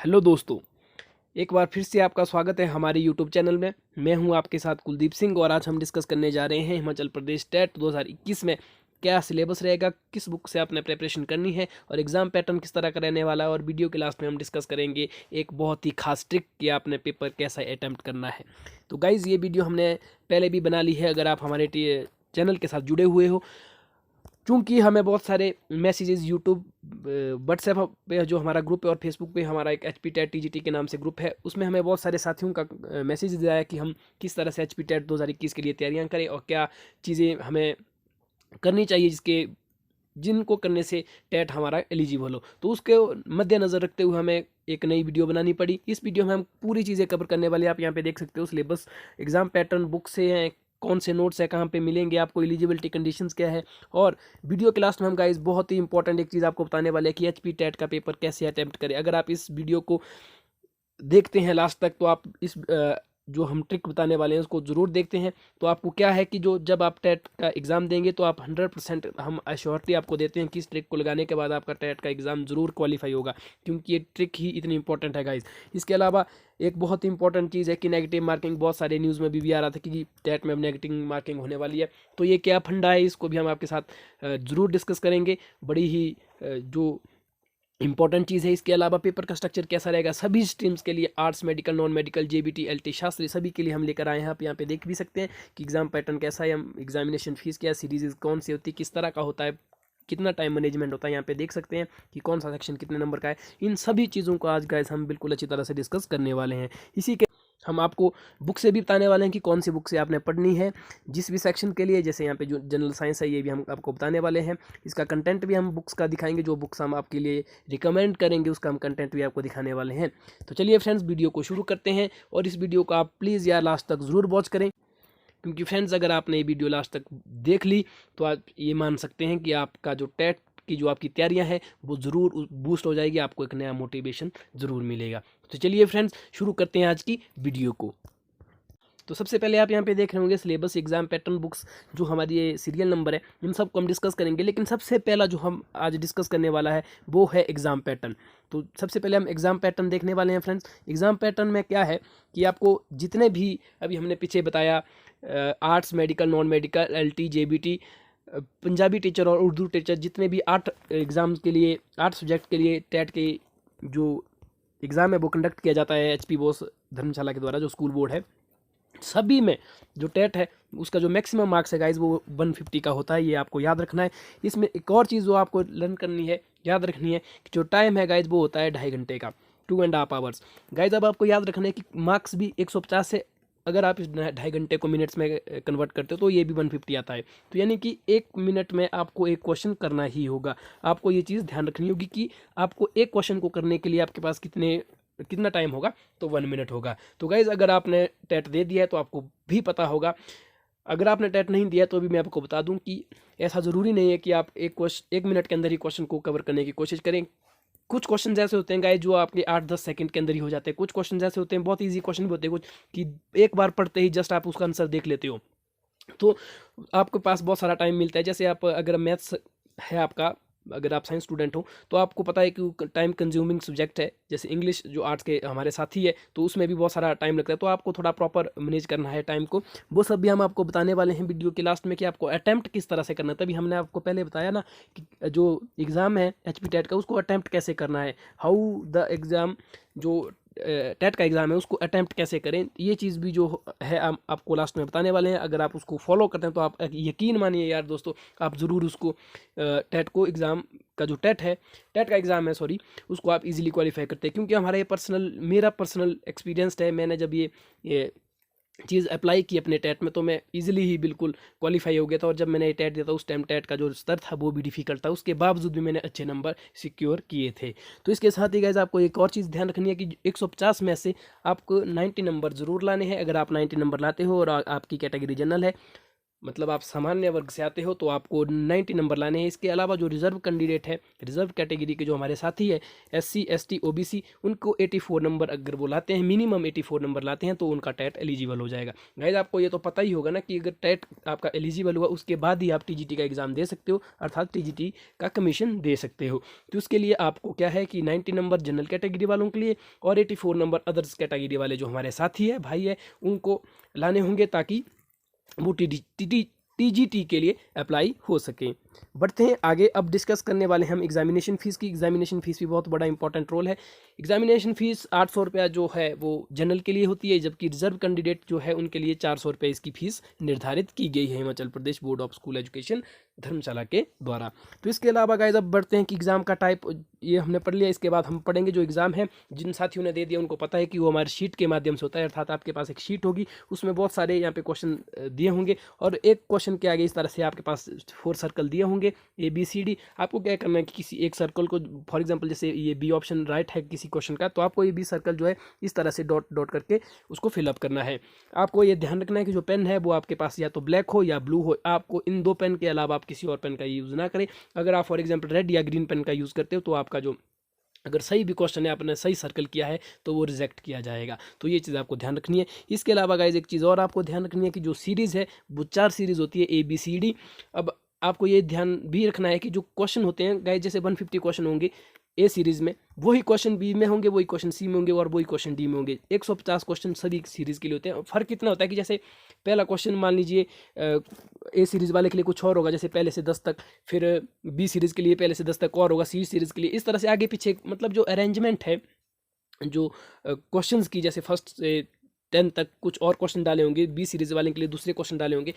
Hello दोस्तों, एक बार फिर से आपका स्वागत है हमारे यूट्यूब चैनल में। मैं हूं आपके साथ कुलदीप सिंह और आज हम डिस्कस करने जा रहे हैं हिमाचल प्रदेश टेट 2021 में क्या सिलेबस रहेगा, किस बुक से आपने प्रिपरेशन करनी है और एग्जाम पैटर्न किस तरह का रहने वाला है। और वीडियो के लास्ट में हम डिस्कस करेंगे एक बहुत ही खास ट्रिक कि आपने पेपर कैसा अटैम्प्ट करना है। तो गाइज़, ये वीडियो हमने पहले भी बना ली है। अगर आप हमारे चैनल के साथ जुड़े हुए हो, चूँकि हमें बहुत सारे मैसेजेस यूट्यूब, व्हाट्सएप पे जो हमारा ग्रुप है और फेसबुक पे हमारा एक एच पी टेट TGT के नाम से ग्रुप है, उसमें हमें बहुत सारे साथियों का मैसेज आया कि हम किस तरह से HP टेट 2021 के लिए तैयारियां करें और क्या चीज़ें हमें करनी चाहिए जिनको करने से टेट हमारा एलिजिबल हो। तो उसके मद्देनज़र रखते हुए हमें एक नई वीडियो बनानी पड़ी। इस वीडियो में हम पूरी चीज़ें कवर करने वाले हैं। आप यहाँ पे देख सकते हो सिलेबस, एग्जाम पैटर्न, बुक से हैं, कौन से नोट्स है, कहाँ पे मिलेंगे आपको, एलिजिबिलिटी कंडीशंस क्या है। और वीडियो के लास्ट में हम गाइस बहुत ही इंपॉर्टेंट एक चीज़ आपको बताने वाले हैं कि HP टेट का पेपर कैसे अटैम्प्ट करें। अगर आप इस वीडियो को देखते हैं लास्ट तक तो आप इस जो हम ट्रिक बताने वाले हैं उसको ज़रूर देखते हैं। तो आपको क्या है कि जो जब आप टेट का एग्ज़ाम देंगे तो आप 100% हम एश्योरिटी आपको देते हैं कि इस ट्रिक को लगाने के बाद आपका टेट का एग्ज़ाम ज़रूर क्वालिफाई होगा, क्योंकि ये ट्रिक ही इतनी इंपॉर्टेंट है गाइज। इसके अलावा एक बहुत ही इंपॉर्टेंट चीज़ है कि नेगेटिव मार्किंग, बहुत सारे न्यूज़ में भी आ रहा था कि टेट में अब नेगेटिव मार्किंग होने वाली है। तो ये क्या फंडा है, इसको भी हम आपके साथ ज़रूर डिस्कस करेंगे। बड़ी ही जो इंपॉर्टेंट चीज़ है। इसके अलावा पेपर का स्ट्रक्चर कैसा रहेगा सभी स्ट्रीम्स के लिए, arts, medical, non medical, JBT, LT, Shastri, सभी के लिए हम लेकर आए हैं। आप यहाँ पे देख भी सकते हैं कि एग्जाम पैटर्न कैसा है, हम एग्जामिनेशन फीस क्या है, सीरीज कौन सी होती है, किस तरह का होता है, कितना टाइम मैनेजमेंट होता है। यहाँ पे देख सकते हैं कि कौन सा सेक्शन कितने नंबर का है। इन सभी चीज़ों को आज गाइस हम बिल्कुल अच्छी तरह से डिस्कस करने वाले हैं। इसी के हम आपको बुक से भी बताने वाले हैं कि कौन सी बुक से आपने पढ़नी है जिस भी सेक्शन के लिए। जैसे यहाँ पे जो जनरल साइंस है, ये भी हम आपको बताने वाले हैं। इसका कंटेंट भी हम बुक्स का दिखाएंगे, जो बुक्स हम आपके लिए रिकमेंड करेंगे उसका हम कंटेंट भी आपको दिखाने वाले हैं। तो चलिए फ्रेंड्स, वीडियो को शुरू करते हैं। और इस वीडियो को आप प्लीज़ यार लास्ट तक ज़रूर वॉच करें, क्योंकि फ्रेंड्स अगर आपने ये वीडियो लास्ट तक देख ली तो आप ये मान सकते हैं कि आपका जो टेट की जो आपकी तैयारियां हैं वो ज़रूर बूस्ट हो जाएगी, आपको एक नया मोटिवेशन ज़रूर मिलेगा। तो चलिए फ्रेंड्स, शुरू करते हैं आज की वीडियो को। तो सबसे पहले आप यहाँ पे देख रहे होंगे सिलेबस, एग्जाम पैटर्न, बुक्स, जो हमारी ये सीरियल नंबर है, इन सब को हम डिस्कस करेंगे। लेकिन सबसे पहला जो हम आज डिस्कस करने वाला है वो है एग्जाम पैटर्न। तो सबसे पहले हम एग्जाम पैटर्न देखने वाले हैं फ्रेंड्स। एग्जाम पैटर्न में क्या है कि आपको जितने भी अभी हमने पीछे बताया, arts, medical, non medical, LT, JBT, Punjabi teacher और उर्दू टीचर, जितने भी 8 एग्ज़ाम के लिए, 8 सब्जेक्ट के लिए टेट के जो एग्ज़ाम है वो कंडक्ट किया जाता है HP बोस धर्मशाला के द्वारा, जो स्कूल बोर्ड है। सभी में जो टेट है उसका जो मैक्सिमम मार्क्स है गाइज वो 150 का होता है। ये आपको याद रखना है। इसमें एक और चीज़ जो आपको लर्न करनी है, याद रखनी है कि जो टाइम है गाइज वो होता है 2.5 घंटे का, 2.5 आवर्स। गाइज अब आपको याद रखना है कि मार्क्स भी 150 से, अगर आप इस 2.5 घंटे को मिनट्स में कन्वर्ट करते हो तो ये भी 150 आता है। तो यानी कि 1 मिनट में आपको एक क्वेश्चन करना ही होगा। आपको ये चीज़ ध्यान रखनी होगी कि आपको एक क्वेश्चन को करने के लिए आपके पास कितना टाइम होगा, तो 1 मिनट होगा। तो गाइज़ अगर आपने टेट दे दिया है तो आपको भी पता होगा। अगर आपने टेट नहीं दिया तो भी मैं आपको बता दूं कि ऐसा ज़रूरी नहीं है कि आप एक मिनट के अंदर ही क्वेश्चन को कवर करने की कोशिश करें। कुछ क्वेश्चन ऐसे होते हैं गाइस जो आपके 8-10 सेकंड के अंदर ही हो जाते हैं। कुछ क्वेश्चन ऐसे होते हैं, बहुत ईजी क्वेश्चन भी होते हैं कुछ, कि एक बार पढ़ते ही जस्ट आप उसका आंसर देख लेते हो, तो आपके पास बहुत सारा टाइम मिलता है। जैसे आप अगर मैथ्स है आपका, अगर आप साइंस स्टूडेंट हो तो आपको पता है कि टाइम कंज्यूमिंग सब्जेक्ट है। जैसे इंग्लिश जो आर्ट्स के हमारे साथी है तो उसमें भी बहुत सारा टाइम लगता है, तो आपको थोड़ा प्रॉपर मैनेज करना है टाइम को। वो सब भी हम आपको बताने वाले हैं वीडियो के लास्ट में कि आपको अटैम्प्ट किस तरह से करना है। तभी हमने आपको पहले बताया ना कि जो एग्ज़ाम है HP टेट का उसको अटैम्प्ट कैसे करना है, हाउ द एग्ज़ाम, जो टेट का एग्ज़ाम है उसको अटैम्प्ट कैसे करें। ये चीज़ भी जो है हम आपको लास्ट में बताने वाले हैं। अगर आप उसको फॉलो करते हैं तो आप यकीन मानिए यार दोस्तों, आप ज़रूर उसको टेट को एग्ज़ाम का जो टेट का एग्ज़ाम है सॉरी, उसको आप इजीली क्वालिफाई करते हैं। क्योंकि हमारा ये मेरा पर्सनल एक्सपीरियंस है। मैंने जब ये चीज़ अप्लाई की अपने टेट में तो मैं इजीली ही बिल्कुल क्वालिफाई हो गया था। और जब मैंने टेट दिया था उस टाइम टेट का जो स्तर था वो भी डिफिकल्ट था, उसके बावजूद भी मैंने अच्छे नंबर सिक्योर किए थे। तो इसके साथ ही गाइस आपको एक और चीज़ ध्यान रखनी है कि 150 में से आपको 90 नंबर ज़रूर लाने हैं। अगर आप 90 नंबर लाते हो और आपकी कैटेगरी जनरल है मतलब आप सामान्य वर्ग से आते हो तो आपको 90 नंबर लाने हैं। इसके अलावा जो रिजर्व कैंडिडेट है, रिजर्व कैटेगरी के जो हमारे साथी है, SC ST OBC, उनको 84 नंबर अगर वो लाते हैं, मिनिमम 84 नंबर लाते हैं, तो उनका टैट एलिजिबल हो जाएगा। गाइस आपको ये तो पता ही होगा ना कि अगर टैट आपका एलिजिबल हुआ उसके बाद ही आप TGT का एग्ज़ाम दे सकते हो, अर्थात TGT का कमीशन दे सकते हो। तो उसके लिए आपको क्या है कि 90 नंबर जनरल कैटेगरी वालों के लिए और 84 नंबर अदर्स कैटेगरी वाले जो हमारे साथी है, भाई है, उनको लाने होंगे, ताकि वो TGT के लिए अप्लाई हो सके। बढ़ते हैं आगे। अब डिस्कस करने वाले हम एग्जामिनेशन फ़ीस की। एग्जामिनेशन फ़ीस भी बहुत बड़ा इंपॉर्टेंट रोल है। एग्जामिनेशन फ़ीस 800 रुपया जो है वो जनरल के लिए होती है, जबकि रिजर्व कैंडिडेट जो है उनके लिए 400 रुपये इसकी फ़ीस निर्धारित की गई है Himachal Pradesh board of school education धर्मशाला के द्वारा। तो इसके अलावा गाइस अब बढ़ते हैं कि एग्ज़ाम का टाइप ये हमने पढ़ लिया। इसके बाद हम पढ़ेंगे जो एग्ज़ाम है, जिन साथियों ने दे दिया उनको पता है कि वो हमारे शीट के माध्यम से होता है, अर्थात आपके पास एक शीट होगी, उसमें बहुत सारे यहाँ पे क्वेश्चन दिए होंगे और एक क्वेश्चन के आगे इस तरह से आपके पास 4 सर्कल दिए होंगे ABCD। आपको क्या करना है कि किसी एक सर्कल को, फॉर एग्जांपल जैसे ये B ऑप्शन राइट है किसी क्वेश्चन का, तो आपको ये B सर्कल जो है इस तरह से डॉट डॉट करके उसको फिलअप करना है। आपको ये ध्यान रखना है कि जो पेन है वो आपके पास या तो ब्लैक हो या ब्लू हो। आपको इन 2 पेन के अलावा आप किसी और पेन का यूज़ ना करें। अगर आप फॉर एग्जाम्पल रेड या ग्रीन पेन का यूज़ करते हो तो आपका जो अगर सही भी क्वेश्चन है, आपने सही सर्कल किया है, तो वो रिजेक्ट किया जाएगा। तो ये चीज़ आपको ध्यान रखनी है। इसके अलावा गाइज एक चीज़ और आपको ध्यान रखनी है कि जो सीरीज़ है वो 4 सीरीज़ होती है ABCD। अब आपको ये ध्यान भी रखना है कि जो क्वेश्चन होते हैं गाइज, जैसे 150 क्वेश्चन होंगे A सीरीज़ में, वही क्वेश्चन B में होंगे, वही क्वेश्चन C में होंगे और वही क्वेश्चन D में होंगे। 150 क्वेश्चन सभी सीरीज़ के लिए होते हैं। फ़र्क इतना होता है कि जैसे पहला क्वेश्चन मान लीजिए A सीरीज़ वाले के लिए कुछ और होगा, जैसे पहले से 10 तक, फिर B सीरीज़ के लिए पहले से 10 तक और होगा, C सीरीज़ के लिए इस तरह से आगे पीछे, मतलब जो अरेंजमेंट है जो क्वेश्चंस की, जैसे फर्स्ट से 10 तक कुछ और क्वेश्चन डाले होंगे, B सीरीज़ वाले के लिए दूसरे क्वेश्चन डाले होंगे।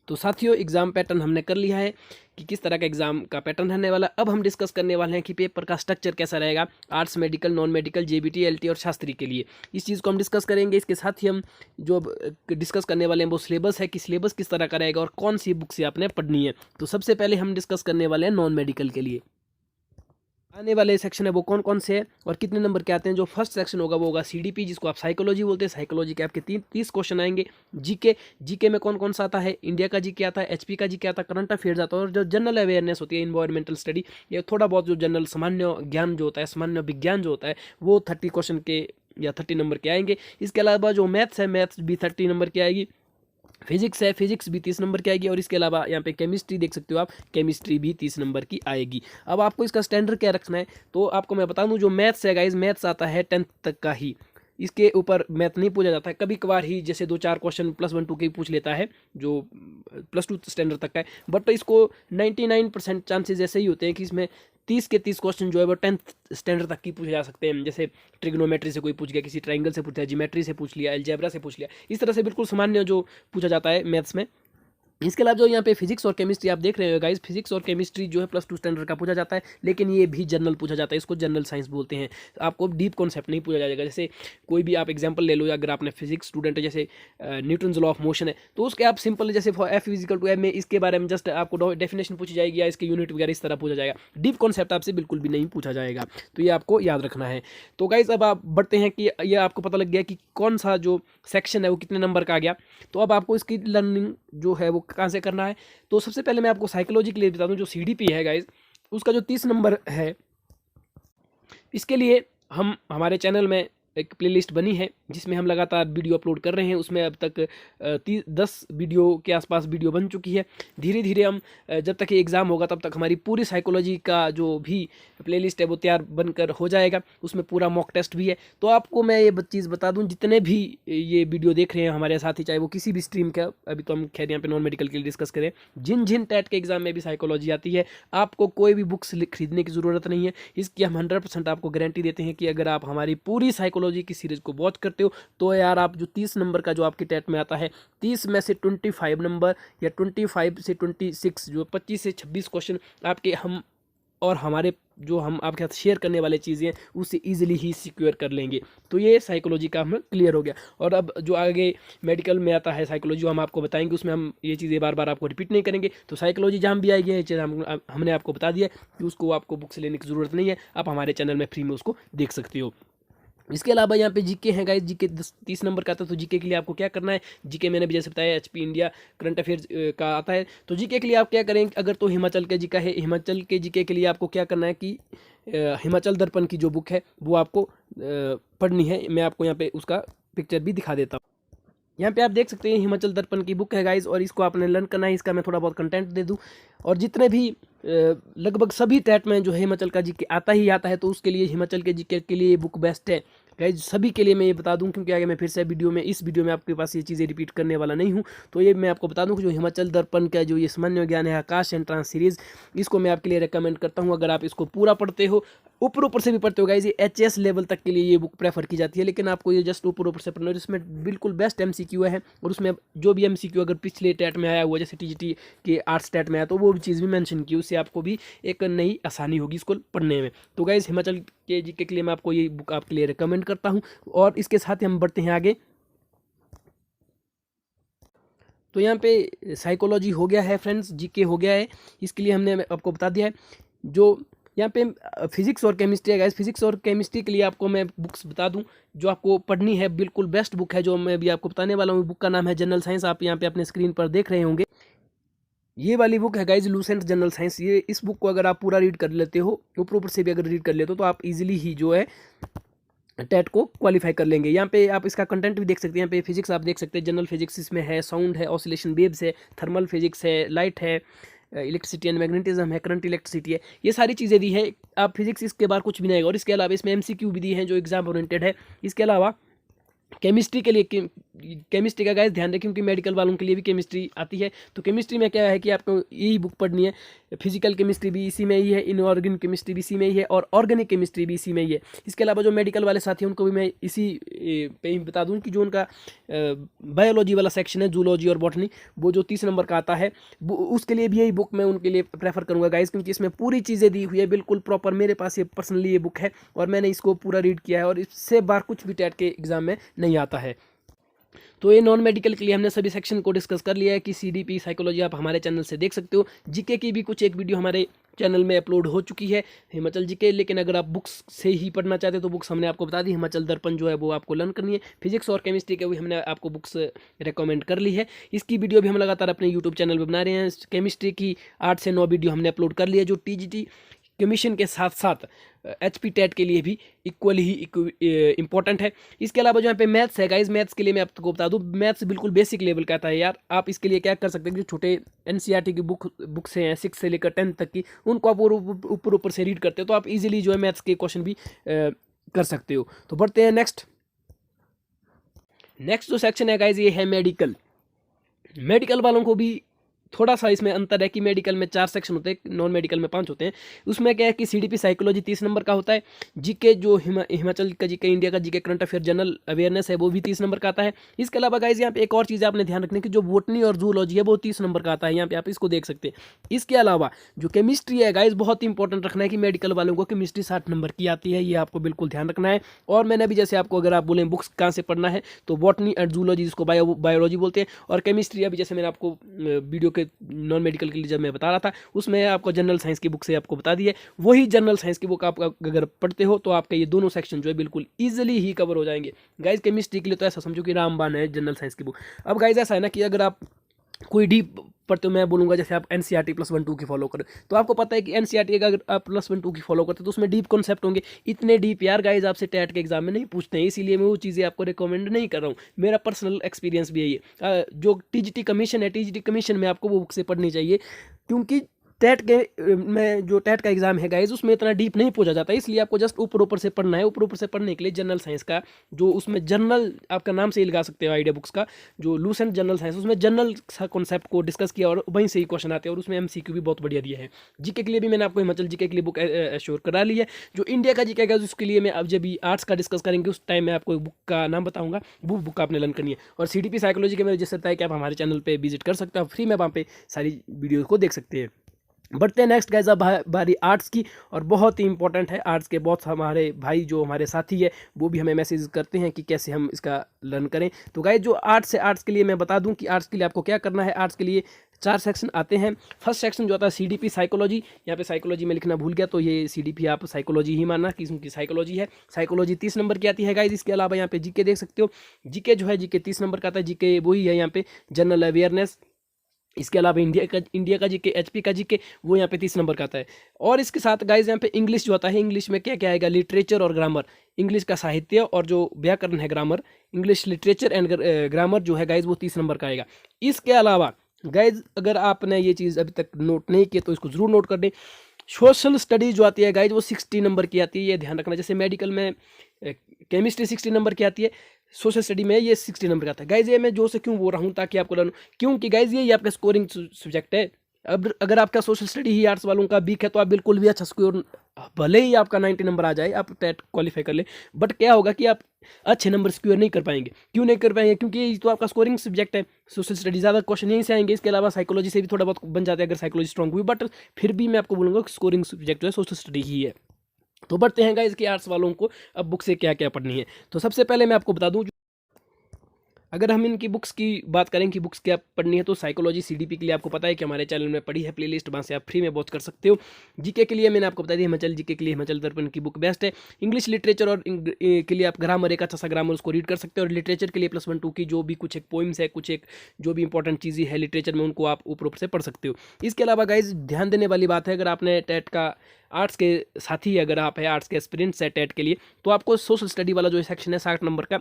तो साथियों एग्ज़ाम पैटर्न हमने कर लिया है कि किस तरह का एग्ज़ाम का पैटर्न रहने वाला। अब हम डिस्कस करने वाले हैं कि पेपर का स्ट्रक्चर कैसा रहेगा arts, medical, non medical, JBT, LT और शास्त्री के लिए। इस चीज़ को हम डिस्कस करेंगे। इसके साथ ही हम जो डिस्कस करने वाले हैं वो सिलेबस है कि सिलेबस किस तरह का रहेगा और कौन सी बुक से आपने पढ़नी है। तो सबसे पहले हम डिस्कस करने वाले हैं नॉन मेडिकल के लिए। आने वाले सेक्शन है वो कौन कौन से हैं और कितने नंबर के आते हैं। जो फर्स्ट सेक्शन होगा वो होगा CDP, जिसको आप साइकोलॉजी बोलते हैं। साइकोलॉजी के आपके 30 क्वेश्चन आएंगे। जीके में कौन कौन सा आता है, इंडिया का जीके आता है, HP का जीके आता है, करंट अफेयर्स आता है और जो जनरल अवेयरनेस होती है, इन्वायरमेंटल स्टडी, ये थोड़ा बहुत जो जनरल सामान्य ज्ञान जो होता है, सामान्य विज्ञान जो होता है, वो 30 क्वेश्चन के या 30 नंबर के आएंगे। इसके अलावा जो मैथ्स है, मैथ्स भी 30 नंबर की आएगी। फिजिक्स है, फिजिक्स भी 30 नंबर की आएगी और इसके अलावा यहाँ पे केमिस्ट्री देख सकते हो आप, केमिस्ट्री भी 30 नंबर की आएगी। अब आपको इसका स्टैंडर्ड क्या रखना है, तो आपको मैं बता दूँ, जो मैथ्स है गाइज, मैथ्स आता है 10th तक का ही, इसके ऊपर मैथ नहीं पूछा जाता है। कभी कभार ही जैसे 2-4 क्वेश्चन +1 2 के पूछ लेता है जो +2 स्टैंडर्ड तक का है, बट इसको 99% चांसेस ऐसे ही होते हैं कि इसमें 30 के 30 क्वेश्चन जो है वो 10th स्टैंडर्ड तक की पूछे जा सकते हैं। जैसे ट्रिग्नोमेट्री से कोई पूछ गया, किसी ट्राइंगल से पूछा, ज्योमेट्री से पूछ लिया, अलजेब्रा से पूछ लिया, इस तरह से बिल्कुल सामान्य जो पूछा जाता है मैथ्स में। इसके अलावा जो यहाँ पे फिजिक्स और केमिस्ट्री आप देख रहे हो गाइस, फिजिक्स और केमिस्ट्री जो है +2 स्टैंडर्ड का पूछा जाता है, लेकिन ये भी जनरल पूछा जाता है, इसको जनरल साइंस बोलते हैं। आपको डीप कॉन्सेप्ट नहीं पूछा जाएगा। जैसे कोई भी आप एग्जांपल ले लो, अगर आपने फिजिक्स स्टूडेंट है, जैसे न्यूटन्स लॉ ऑफ मोशन है, तो उसके आप सिंपल जैसे F=m में इसके बारे में जस्ट आपको डेफिनेशन पूछी जाएगी या इसके यूनिट वगैरह इस तरह पूछा जाएगा। डीप कॉन्सेप्ट आपसे बिल्कुल भी नहीं पूछा जाएगा, तो ये आपको याद रखना है। तो गाइस अब आप बढ़ते हैं कि ये आपको पता लग गया कि कौन सा जो सेक्शन है वो कितने नंबर का आ गया। तो अब आपको इसकी लर्निंग जो है वो कहाँ से करना है। तो सबसे पहले मैं आपको साइकोलॉजी के लिए बता दूं, जो CDP है गाइज, उसका जो 30 नंबर है, इसके लिए हम हमारे चैनल में एक प्लेलिस्ट बनी है जिसमें हम लगातार वीडियो अपलोड कर रहे हैं। उसमें अब तक 10 वीडियो के आसपास वीडियो बन चुकी है। धीरे धीरे हम जब तक ये एग्ज़ाम होगा तब तक हमारी पूरी साइकोलॉजी का जो भी प्लेलिस्ट है वो तैयार बनकर हो जाएगा। उसमें पूरा मॉक टेस्ट भी है। तो आपको मैं ये चीज़ बता दूं, जितने भी ये वीडियो देख रहे हैं हमारे साथी, चाहे वो किसी भी स्ट्रीम का, अभी तो हम खैर यहाँ पे नॉन मेडिकल के लिए डिस्कस करें, जिन टेट के एग्जाम में भी साइकोलॉजी आती है, आपको कोई भी बुक्स खरीदने की ज़रूरत नहीं है। इसकी हम 100% आपको गारंटी देते हैं कि अगर आप हमारी पूरी साइकोलॉजी की सीरीज़ को वॉच करते हो तो यार आप जो 30 नंबर का जो आपकी टेट में आता है, 30 में से 25 नंबर या 25 से 26, जो 25 से 26 क्वेश्चन आपके हम और हमारे जो हम आपके साथ शेयर करने वाले चीज़ें उससे ईजिली ही सिक्योर कर लेंगे। तो ये साइकोलॉजी का हमें क्लियर हो गया। और अब जो आगे मेडिकल में आता है साइकोलॉजी, हम आपको बताएंगे, उसमें हम ये चीज़ें बार बार आपको रिपीट नहीं करेंगे। तो साइकोलॉजी जहाँ भी आएगी ये चीज़ हमने आपको बता दिया कि उसको आपको बुक से लेने की ज़रूरत नहीं है, आप हमारे चैनल में फ्री में उसको देख सकते हो। इसके अलावा यहाँ पे जीके है गाइस, जीके 30 नंबर का आता है। तो जीके के लिए आपको क्या करना है, जीके मैंने भी जैसे बताया एचपी इंडिया करंट अफेयर्स का आता है। तो जीके के लिए आप क्या करें, अगर तो हिमाचल के जीका है, हिमाचल के जीके के लिए आपको क्या करना है कि हिमाचल दर्पण की जो बुक है वो आपको पढ़नी है। मैं आपको यहाँ पे उसका पिक्चर भी दिखा देता हूँ। यहाँ पे आप देख सकते हैं हिमाचल दर्पण की बुक है गाइस, और इसको आपने लर्न करना है। इसका मैं थोड़ा बहुत कंटेंट दे दूँ, और जितने भी लगभग सभी टेट में जो है हिमाचल का जीके आता ही आता है, तो उसके लिए हिमाचल के जीके के लिए ये बुक बेस्ट है गाइज, सभी के लिए मैं ये बता दूं, क्योंकि आगे मैं फिर से इस वीडियो में आपके पास ये चीज़ें रिपीट करने वाला नहीं हूं। तो ये मैं आपको बता दूं कि जो हिमाचल दर्पण का जो ये सामान्य ज्ञान है आकाश एंट्रांस सीरीज, इसको मैं आपके लिए रेकमेंड करता हूं। अगर आप इसको पूरा पढ़ते हो, ऊपर से भी पढ़ते हो गाइज, ये एचएस लेवल तक के लिए ये बुक प्रेफर की जाती है, लेकिन आपको ये जस्ट ऊपर से पढ़ना है। इसमें बिल्कुल बेस्ट एमसीक्यू है, और उसमें जो भी एमसीक्यू अगर पिछले टेट में आया हुआ, जैसे टीजीटी के आर्ट्स टेट में आया, तो वो भी चीज़ भी मेंशन की, उससे आपको भी एक नई आसानी होगी इसको पढ़ने में। तो गाइज हिमाचल के जीके के लिए मैं आपको ये बुक आपके लिए रिकमेंड करता हूँ। और इसके साथ ही हम बढ़ते हैं आगे। तो यहाँ पे साइकोलॉजी हो गया है फ्रेंड्स, जीके हो गया है, इसके लिए हमने आपको बता दिया है। जो यहाँ पे फिजिक्स और केमिस्ट्री है गाइस, फिजिक्स और केमिस्ट्री के लिए आपको मैं बुक्स बता दूं जो आपको पढ़नी है। बिल्कुल बेस्ट बुक है जो मैं भी आपको बताने वाला हूँ। बुक का नाम है जनरल साइंस, आप यहाँ पे अपने स्क्रीन पर देख रहे होंगे। ये वाली बुक है गाइज लूसेंट जनरल साइंस। ये इस बुक को अगर आप पूरा रीड कर लेते हो, ऊपर से भी अगर रीड कर लेते हो, तो आप इजीली ही जो है टेट को क्वालिफाई कर लेंगे। यहाँ पे आप इसका कंटेंट भी देख सकते हैं। यहाँ पे फिजिक्स आप देख सकते हैं, जनरल फिजिक्स इसमें है, साउंड है, ऑसिलेशन वेव्स है, थर्मल फिजिक्स है, लाइट है, इलेक्ट्रिसिटी एंड मैग्नेटिज्म है, करंट इलेक्ट्रिसिटी है, ये सारी चीज़ें दी है। आप फिजिक्स इसके बाद कुछ भी नहीं आएगा। और इसके अलावा इसमें एमसीक्यू भी दी है जो एग्जाम ओरिएंटेड है। इसके अलावा केमिस्ट्री के लिए केमिस्ट्री का गाइस ध्यान रखें, क्योंकि मेडिकल वालों के लिए भी केमिस्ट्री आती है। तो केमिस्ट्री में क्या है कि आपको यही बुक पढ़नी है। फिजिकल केमिस्ट्री भी इसी में ही है, इनऑर्गेनिक केमिस्ट्री भी इसी में ही है, और ऑर्गेनिक केमिस्ट्री भी इसी में ही है। इसके अलावा जो मेडिकल वाले साथी हैं उनको भी मैं इसी पे ही बता दूं कि जो उनका बायोलॉजी वाला सेक्शन है, जूलॉजी और बॉटनी, वो जो 30 नंबर का आता है, उसके लिए भी यही बुक मैं उनके लिए प्रेफर करूँगा गाइस, क्योंकि इसमें पूरी चीज़ें दी हुई है बिल्कुल प्रॉपर। मेरे पास ये पर्सनली ये बुक है और मैंने इसको पूरा रीड किया है, और इससे बार कुछ भी टेट के एग्जाम में नहीं आता है। तो ये नॉन मेडिकल के लिए हमने सभी सेक्शन को डिस्कस कर लिया है कि सीडीपी साइकोलॉजी आप हमारे चैनल से देख सकते हो। जीके की भी कुछ एक वीडियो हमारे चैनल में अपलोड हो चुकी है, हिमाचल जीके। लेकिन अगर आप बुक्स से ही पढ़ना चाहते हो तो बुक्स हमने आपको बता दी। हिमाचल दर्पण जो है वो आपको लर्न करनी है। फिजिक्स और केमिस्ट्री के भी हमने आपको बुक्स रिकमेंड कर ली है। इसकी वीडियो भी हम लगातार अपने यूट्यूब चैनल पर बना रहे हैं। केमिस्ट्री की 8 से 9 वीडियो हमने अपलोड कर ली है, जो टीजीटी कमीशन के साथ साथ एचपी टेट के लिए भी इक्वली ही इंपॉर्टेंट है। इसके अलावा जो यहाँ पे मैथ्स है गाइज, मैथ्स के लिए मैं आपको बता दूं, मैथ्स बिल्कुल बेसिक लेवल का आता है यार। आप इसके लिए क्या कर सकते हैं, जो छोटे एनसीईआरटी की बुक्स हैं 6 से लेकर 10 तक की, उनको आप ऊपर से रीड करते हो तो आप इजीली जो है मैथ्स के क्वेश्चन भी कर सकते हो। तो बढ़ते हैं नेक्स्ट जो सेक्शन है गाइज, ये है मेडिकल। मेडिकल वालों को भी थोड़ा सा इसमें अंतर है कि मेडिकल में 4 सेक्शन होते हैं, नॉन मेडिकल में 5 होते हैं। उसमें क्या है कि सीडीपी साइकोलॉजी 30 नंबर का होता है। जीके जो हिमाचल का जीके, इंडिया का GK, current affair, general awareness है, वो भी 30 नंबर का आता है। इसके अलावा गाइज यहाँ पे एक और चीज़ आपने ध्यान रखनी कि जो बोटनी और जूलॉजी है वो 30 नंबर का आता है। यहाँ पे आप इसको देख सकते हैं। इसके अलावा जो केमिस्ट्री है गाइज, बहुत इंपॉर्टेंट रखना है कि मेडिकल वालों को केमिस्ट्री 60 नंबर की आती है, ये आपको बिल्कुल ध्यान रखना है। और मैंने भी जैसे आपको अगर आप बोलें बुक्स कहाँ से पढ़ना है, तो बॉटनी एंड जूलॉजी जिसको बायोलॉजी बोलते हैं, और केमिस्ट्री अभी जैसे मैंने आपको वीडियो के नॉन मेडिकल के लिए जब मैं बता रहा था उसमें आपको जनरल साइंस की बुक से आपको बता दी है। वही जनरल साइंस की बुक आप अगर पढ़ते हो तो आपके ये दोनों सेक्शन जो है बिल्कुल इजीली ही कवर हो जाएंगे। गाइज केमिस्ट्री के लिए तो ऐसा समझो कि रामबाण है जनरल साइंस की बुक। अब गाइज ऐसा है ना कि अगर आप कोई डीप पढ़ते हो, मैं बोलूँगा जैसे आप एनसीईआरटी +1-2 की फॉलो करें, तो आपको पता है कि एनसीईआरटी अगर आप +1-2 की फॉलो करते हो तो उसमें डीप कॉन्सेप्ट होंगे। इतने डीप यार गाइज आपसे टेट के एग्जाम में नहीं पूछते हैं, इसीलिए मैं वो चीज़ें आपको रिकमेंड नहीं कर रहा हूँ। मेरा पर्सनल एक्सपीरियंस भी यही है। जो टीजीटी कमीशन है, टीजीटी कमीशन में आपको वो बुक से पढ़नी चाहिए, क्योंकि टेट के में जो टेट का एग्जाम है गाइज उसमें इतना डीप नहीं पूछा जाता, इसलिए आपको जस्ट ऊपर से पढ़ना है। ऊपर से पढ़ने के लिए जनरल साइंस का जो उसमें जनरल आपका नाम से ही लगा सकते हो आइडिया बुक्स का, जो लूसेंट जनरल साइंस, उसमें जनरल कॉन्सेप्ट को डिस्कस किया और वहीं से ही क्वेश्चन आते हैं, और उसमें एमसीक्यू भी बहुत बढ़िया दिया है। जीके के लिए भी मैंने आपको हिमाचल जीके के लिए बुक एश्योर करा ली है। जो इंडिया का जीके है उसके लिए मैं अब जब भी आर्ट्स का डिस्कस करेंगे उस टाइम मैं आपको बुक का नाम बताऊंगा, वो बुक आपने लर्न करनी है। और सीडीपी साइकोलॉजी के मैं जैसे बताया कि आप हमारे चैनल पर विजिट कर सकते हो, फ्री में वहाँ पे सारी वीडियो को देख सकते हैं। बढ़ते हैं नेक्स्ट गाइज, अब बारी आर्ट्स की, और बहुत ही इंपॉर्टेंट है। आर्ट्स के बहुत हमारे भाई जो हमारे साथी है वो भी हमें मैसेज करते हैं कि कैसे हम इसका लर्न करें। तो गाइज जो आर्ट्स है, आर्ट्स के लिए मैं बता दूं कि आर्ट्स के लिए आपको क्या करना है। आर्ट्स के लिए 4 सेक्शन आते हैं। फर्स्ट सेक्शन जो आता है सीडीपी साइकोलॉजी, यहाँ पे साइकोलॉजी में लिखना भूल गया तो ये सीडीपी आप साइकोलॉजी ही मानना कि इसकी साइकोलॉजी है। साइकोलॉजी 30 नंबर की आती है गाइज। इसके अलावा यहाँ पे जीके देख सकते हो, जीके जो है जीके 30 नंबर का आता है। जीके वही है यहाँ पे जनरल अवेयरनेस। इसके अलावा इंडिया का जीके, एचपी का जीके वो यहाँ पे 30 नंबर का आता है। और इसके साथ गाइज यहाँ पे इंग्लिश जो आता है, इंग्लिश में क्या क्या आएगा, लिटरेचर और ग्रामर, इंग्लिश का साहित्य और जो व्याकरण है grammar, English literature and grammar जो है गाइज वो 30 नंबर का आएगा। इसके अलावा गाइज अगर आपने ये चीज़ अभी तक नोट नहीं किया तो इसको जरूर नोट कर दें, सोशल स्टडी जो आती है गाइज वो 60 नंबर की आती है, ये ध्यान रखना। जैसे मेडिकल में केमिस्ट्री 60 नंबर की आती है, सोशल स्टडी में ये 60 नंबर का आता है। गाइज ये मैं जो से क्यों बोल रहा हूँ ताकि आपको लर्न, क्योंकि गाइज ये आपका स्कोरिंग सब्जेक्ट है। अब अगर आपका सोशल स्टडी ही आर्ट्स वालों का वीक है तो आप बिल्कुल भी अच्छा स्कोर, भले ही आपका 90 नंबर आ जाए, आप टेट क्वालिफाई कर ले, बट क्या होगा कि आप अच्छे नंबर स्कोर नहीं कर पाएंगे। क्यों नहीं कर पाएंगे? क्योंकि ये तो आपका स्कोरिंग सब्जेक्ट है, सोशल स्टडी ज़्यादा क्वेश्चन यहीं से आएंगे। इसके अलावा साइकोलॉजी से भी थोड़ा बहुत बन जाते हैं अगर साइकोलॉजी स्ट्रॉन्ग हुई, बट फिर भी मैं आपको बोलूँगा स्कोरिंग सब्जेक्ट जो है सोशल स्टडी ही है। तो बढ़ते हैं गाइज कि आर्ट्स वालों को अब बुक से क्या क्या पढ़नी है। तो सबसे पहले मैं आपको बता दूं, अगर हम इनकी बुक्स की बात करें कि बुक्स क्या पढ़नी है, तो साइकोलॉजी सीडीपी के लिए आपको पता है कि हमारे चैनल में पड़ी है प्लेलिस्ट, वहाँ से आप फ्री में वॉच कर सकते हो। जीके के लिए मैंने आपको बता दिया हिमाचल जीके के लिए हिमाचल दर्पण की बुक बेस्ट है। इंग्लिश लिटरेचर और के लिए आप ग्रामर, एक अच्छा सा ग्रामर उसको रीड कर सकते हो। और लिटरेचर के लिए +1 2 की जो भी कुछ एक पोइम्स है, कुछ एक जो भी इंपॉर्टेंट चीज़ें है लिटरेचर में, उनको आप ऊपर से पढ़ सकते हो। इसके अलावा गाइज ध्यान देने वाली बात है, अगर आपने टेट का आर्ट्स के साथी, अगर आप है आर्ट्स के एस्पिरेंट्स है टेट के लिए, तो आपको सोशल स्टडी वाला जो सेक्शन है 60 नंबर का,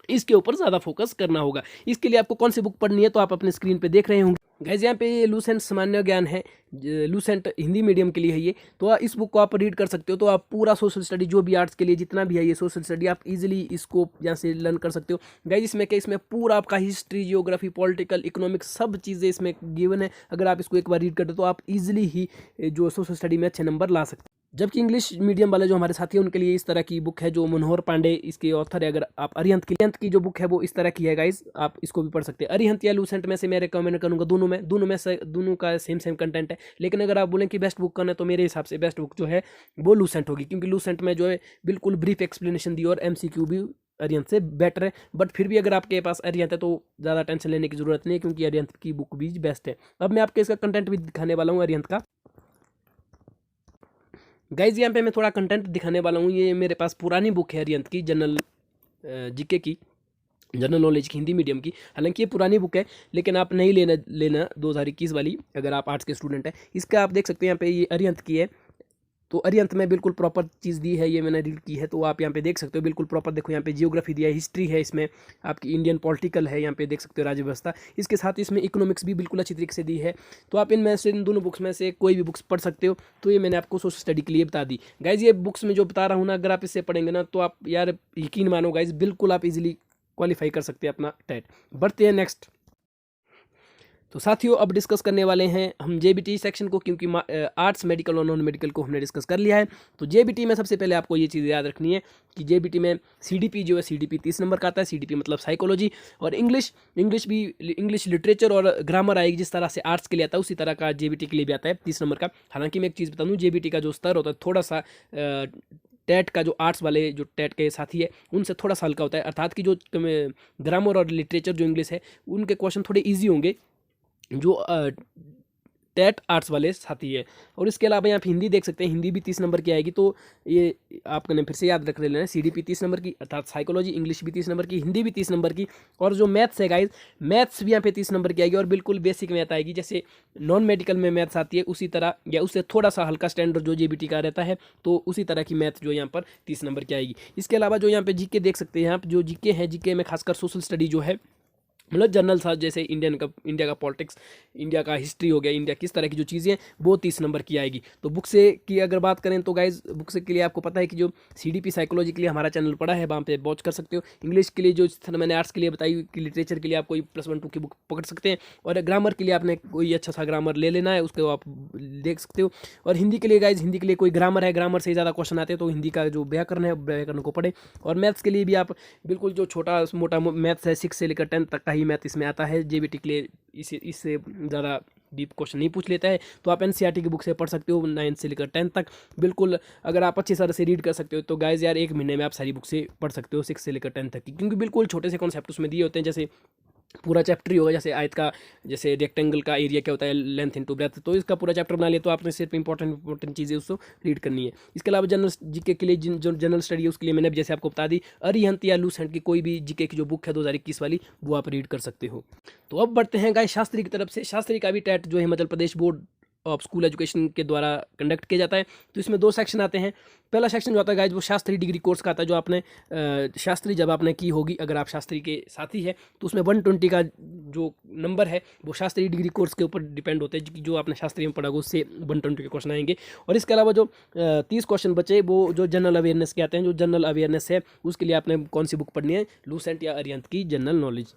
इसके ऊपर ज़्यादा फोकस करना होगा। इसके लिए आपको कौन सी बुक पढ़नी है तो आप अपने स्क्रीन पे देख रहे होंगे गाइज, यहाँ पे ये लूसेंट सामान्य ज्ञान है, लूसेंट हिंदी मीडियम के लिए है ये। तो इस बुक को आप रीड कर सकते हो, तो आप पूरा सोशल स्टडी जो भी आर्ट्स के लिए जितना भी है ये सोशल स्टडी आप इजीली इसको यहाँ से लर्न कर सकते हो गाइज। इसमें क्या, इसमें पूरा आपका हिस्ट्री, जियोग्राफी, पॉलिटिकल, इकोनॉमिक्स सब चीज़ें इसमें गिवन है। अगर आप इसको एक बार रीड कर दो तो आप इजीली ही जो सोशल स्टडी में अच्छे नंबर ला सकते हो। जबकि इंग्लिश मीडियम वाले जो हमारे साथी हैं उनके लिए इस तरह की बुक है, जो मनोहर पांडे इसके ऑथर है। अगर आप अरिहंत की जो बुक है वो इस तरह की है गाइज, आप इसको भी पढ़ सकते हैं। अरिहंत या लूसेंट में से मैं रिकमेंड करूंगा दोनों का सेम कंटेंट है। लेकिन अगर आप बोलें कि बेस्ट बुक करना है तो मेरे हिसाब से बेस्ट बुक जो है वो लूसेंट होगी, क्योंकि लूसेंट में जो है बिल्कुल ब्रीफ एक्सप्लेनेशन दी और MCQ भी अरिहंत से बेटर है। बट फिर भी अगर आपके पास अरिहंत है तो ज़्यादा टेंशन लेने की जरूरत नहीं है, क्योंकि अरिहंत की बुक भी बेस्ट है। अब मैं आपके इसका कंटेंट भी दिखाने वाला हूँ अरिहंत का। गाइज यहाँ पे मैं थोड़ा कंटेंट दिखाने वाला हूँ। ये मेरे पास पुरानी बुक है अरिहंत की, जनरल जीके की, जनरल नॉलेज की, हिंदी मीडियम की। हालांकि ये पुरानी बुक है, लेकिन आप नहीं लेना 2021 वाली अगर आप आर्ट्स के स्टूडेंट हैं। इसका आप देख सकते हैं यहाँ पे ये अरिहंत की है, तो अरिहंत में बिल्कुल प्रॉपर चीज़ दी है, ये मैंने रीड की है। तो आप यहाँ पे देख सकते हो बिल्कुल प्रॉपर, देखो यहाँ पे जियोग्राफी दिया है, हिस्ट्री है, इसमें आपकी इंडियन पॉलिटिकल है, यहाँ पे देख सकते हो राज्य व्यवस्था। इसके साथ इसमें इकोनॉमिक्स भी बिल्कुल अच्छी तरीके से दी है। तो आप इनमें से इन दोनों बुक्स में से कोई भी बुक्स पढ़ सकते हो। तो ये मैंने आपको सोशल स्टडी के लिए बता दी गाइज। ये बुक्स में जो बता रहा हूँ ना, अगर आप इससे पढ़ेंगे ना तो आप यार यकीन मानो गाइज, बिल्कुल आप इजीली क्वालिफाई कर सकते हैं अपना टेट। बढ़ते हैं नेक्स्ट। तो साथियों अब डिस्कस करने वाले हैं हम JBT सेक्शन को, क्योंकि आर्ट्स, मेडिकल और नॉन मेडिकल को हमने डिस्कस कर लिया है। तो JBT में सबसे पहले आपको ये चीज़ याद रखनी है कि JBT में CDP जो है, CDP 30 नंबर का आता है। CDP मतलब साइकोलॉजी, और इंग्लिश लिटरेचर और ग्रामर आएगी। जिस तरह से आर्ट्स के लिए आता है उसी तरह का JBT के लिए भी आता है 30 नंबर का। हालांकि मैं एक चीज़ बता दूँ, JBT का जो स्तर होता है थोड़ा सा टेट का, जो आर्ट्स वाले जो टेट के साथी है उनसे थोड़ा सा हल्का होता है। अर्थात कि जो ग्रामर और लिटरेचर जो इंग्लिश है उनके क्वेश्चन थोड़े ईजी होंगे जो टेट आर्ट्स वाले साथी है। और इसके अलावा यहाँ पे हिंदी देख सकते हैं, हिंदी भी 30 नंबर की आएगी। तो ये आपने फिर से याद रख लेना है, CDP 30 नंबर की, अर्थात साइकोलॉजी, इंग्लिश भी 30 नंबर की, हिंदी भी 30 नंबर की। और जो मैथ्स है गाइज, मैथ्स भी यहाँ पे 30 नंबर की आएगी, और बिल्कुल बेसिक मैथ आएगी। जैसे नॉन मेडिकल में मैथ्स आती है उसी तरह, या उससे थोड़ा सा हल्का स्टैंडर्ड जो JBT का रहता है, तो उसी तरह की मैथ जो यहाँ पर 30 नंबर की आएगी। इसके अलावा जो यहाँ पे GK देख सकते हैं आप, जो GK है, GK में खासकर सोशल स्टडी जो है, मतलब जनरल सा, जैसे इंडिया का पॉलिटिक्स, इंडिया का हिस्ट्री हो गया, इंडिया किस तरह की जो चीज़ें हैं वो 30 नंबर की आएगी। तो बुक से की अगर बात करें तो गाइज बुक से के लिए आपको पता है कि जो CDP साइकोलॉजी के लिए हमारा चैनल पड़ा है, वहाँ पे वॉच कर सकते हो। इंग्लिश के लिए जो मैंने आर्ट्स के लिए बताई कि लिटरेचर के लिए आप कोई +1 2 की बुक पकड़ सकते हैं, और ग्रामर के लिए आपने कोई अच्छा सा ग्रामर ले लेना है, उसको आप देख सकते हो। और हिंदी के लिए गाइज, हिंदी के लिए कोई ग्रामर है, ग्रामर से ज़्यादा क्वेश्चन आते हैं, तो हिंदी का जो व्याकरण है व्याकरण को पढ़े। और मैथ्स के लिए भी आप बिल्कुल जो छोटा मोटा मैथ्स है 6 से लेकर 10 तक का ही मैथ इसमें आता है। JBT के लिए इससे ज़्यादा डीप क्वेश्चन नहीं पूछ लेता है। तो आप NCERT की बुक से पढ़ सकते हो 9 से लेकर 10 तक। बिल्कुल अगर आप अच्छी तरह से रीड कर सकते हो तो गाइज यार 1 महीने में आप सारी बुक से पढ़ सकते हो 6 से लेकर 10 तक की, क्योंकि बिल्कुल छोटे से कॉन्सेप्ट उसमें दिए होते हैं। जैसे पूरा चैप्टर ही होगा, जैसे आयत का, जैसे रेक्टेंगल का एरिया क्या होता है, लेंथ इंटू ब्रेथ, तो इसका पूरा चैप्टर बना लिया तो आपने सिर्फ इंपॉर्टेंट चीज़ें उसको रीड करनी है। इसके अलावा जनरल जीके के लिए जो जनरल स्टडी है उसके लिए मैंने जैसे आपको बता दी, अरिहंत या लूसेंट की कोई भी जीके की जो बुक है 2021 वाली वो आप रीड कर सकते हो। तो अब बढ़ते हैं गाइस शास्त्री की तरफ से। शास्त्री का भी टेट जो है Himachal Pradesh board of school education के द्वारा कंडक्ट किया जाता है। तो इसमें 2 सेक्शन आते हैं। पहला सेक्शन जो आता है गाइज वो शास्त्री डिग्री कोर्स का आता है, जो आपने शास्त्री जब आपने की होगी, अगर आप शास्त्री के साथी है तो उसमें 120 का जो नंबर है वो शास्त्री डिग्री कोर्स के ऊपर डिपेंड होते हैं, जो आपने शास्त्री में पढ़ा होगा उससे 120 के क्वेश्चन आएंगे। और इसके अलावा जो 30 क्वेश्चन बचे वो जो जनरल अवेयरनेस के आते हैं। जो जनरल अवेयरनेस है उसके लिए आपने कौन सी बुक पढ़नी है, लूसेंट या अरिहंत की जनरल नॉलेज।